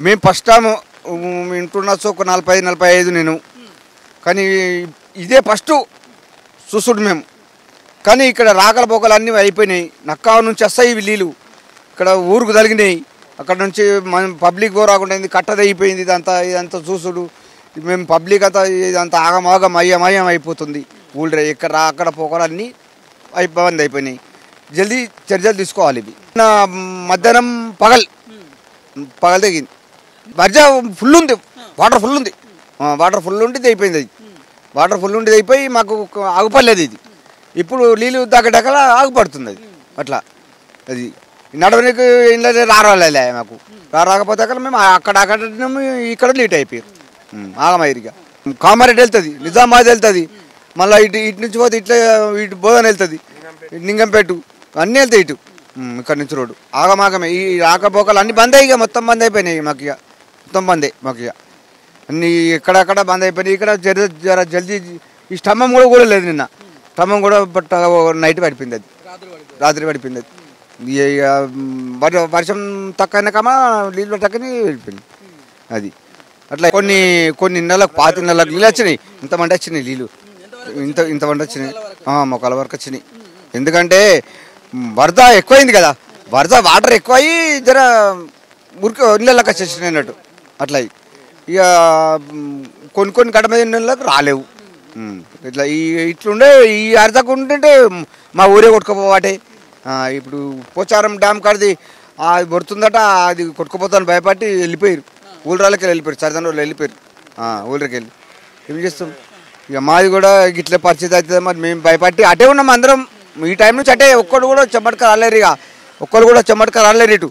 మేము first time వింటున్నచ్చు ఒక 40-45 నేను, కానీ ఇదే ఫస్ట్ చూసుడు మేము. కానీ ఇక్కడ రాకల పోకలు అన్నీ అయిపోయినాయి. నక్కా నుంచి వస్తాయి ఇవి నీళ్ళు, ఇక్కడ ఊరుకు తగిలినాయి. అక్కడ నుంచి మనం పబ్లిక్ పోరాకుండా కట్టది అయిపోయింది. ఇదంతా చూసుడు మేము పబ్లిక్ అంతా ఇదంతా ఆగమాగం అయ్యమయం అయిపోతుంది. ఊళ్ళో ఇక్కడ అక్కడ పోకలన్నీ బంద్ అయిపోయినాయి. జల్దీ చర్యలు తీసుకోవాలి. ఇవి మధ్యాహ్నం పగలు తగ్గింది. వర్జ ఫుల్ ఉంది, వాటర్ ఫుల్ ఉంది. వాటర్ ఫుల్ ఉండి అయిపోయింది. అది వాటర్ ఫుల్ ఉండి అయిపోయి మాకు ఆగుపడలేదు. ఇది ఇప్పుడు నీళ్ళు దగ్గడకలా ఆగుపడుతుంది. అది అట్లా అది నడవనికి ఇంట్లో రాలే మాకు. రాకపోతే అక్కడ మేము అక్కడ ఇక్కడ లేట్ అయిపోయారు. ఆగమైరిగా కామారెడ్డి వెళ్తుంది, నిజామాబాద్ వెళ్తుంది, మళ్ళీ ఇటు నుంచి పోతే ఇటు బోధన వెళ్తుంది, నింగంపేట అన్నీ వెళ్తాయి. ఇటు ఇక్కడ నుంచి రోడ్డు ఆగమాగమే. ఈ రాకపోకలు అన్నీ బంద్ అయ్యి మొత్తం బంద్ అయిపోయినాయి. మాకు ఇక మొత్తం బందే. మాకు ఇక అన్నీ ఎక్కడక్కడ బంద్ అయిపోయినాయి. ఇక్కడ జర జల్దీ ఈ స్తంభం కూడా లేదు. నిన్న స్తంభం కూడా నైట్ పడిపోయింది. అది రాత్రి పడిపోయింది. అది వర్షం తక్కువైనా కమా నీళ్ళు తక్కువని వెళ్ళిపోయింది. అది అట్లా కొన్ని నెలలకు 5 నెలలకు నీళ్ళు వచ్చినాయి. ఇంతమంది వచ్చినాయి నీళ్ళు, ఇంతమంది వచ్చినాయి. మొక్కల వరకు వచ్చినాయి. ఎందుకంటే వరద ఎక్కువైంది కదా. వరద వాటర్ ఎక్కువయ్యి జర మురికి నెలలకు వచ్చేసినాయి అన్నట్టు. అట్లా ఇక కొన్ని గడమ నెలలకు రాలేవు. ఇట్లా ఇట్లుండే ఈ అరదకు ఉంటుంటే మా ఊరే కొట్టుకుపోవాటే. ఇప్పుడు పోచారం డ్యామ్ కాడిది అది పడుతుందట, అది కొట్టుకుపోతాను భయపడి వెళ్ళిపోయారు. ఊళ్ళకి వెళ్ళిపోయారు, సరిదాని వాళ్ళు వెళ్ళిపోయారు. ఊళ్ళకి వెళ్ళి ఏం చేస్తాం ఇక. మాది కూడా ఇట్లా పరిస్థితి అవుతుంది. మరి మేము భయపడి అటే ఉన్నాం అందరం. ఈ టైం నుంచి అటే ఒక్కడు కూడా చెమ్మటక రాలేరు. ఇక ఒక్కరు కూడా చెమ్మటక రాలేరు. ఇటు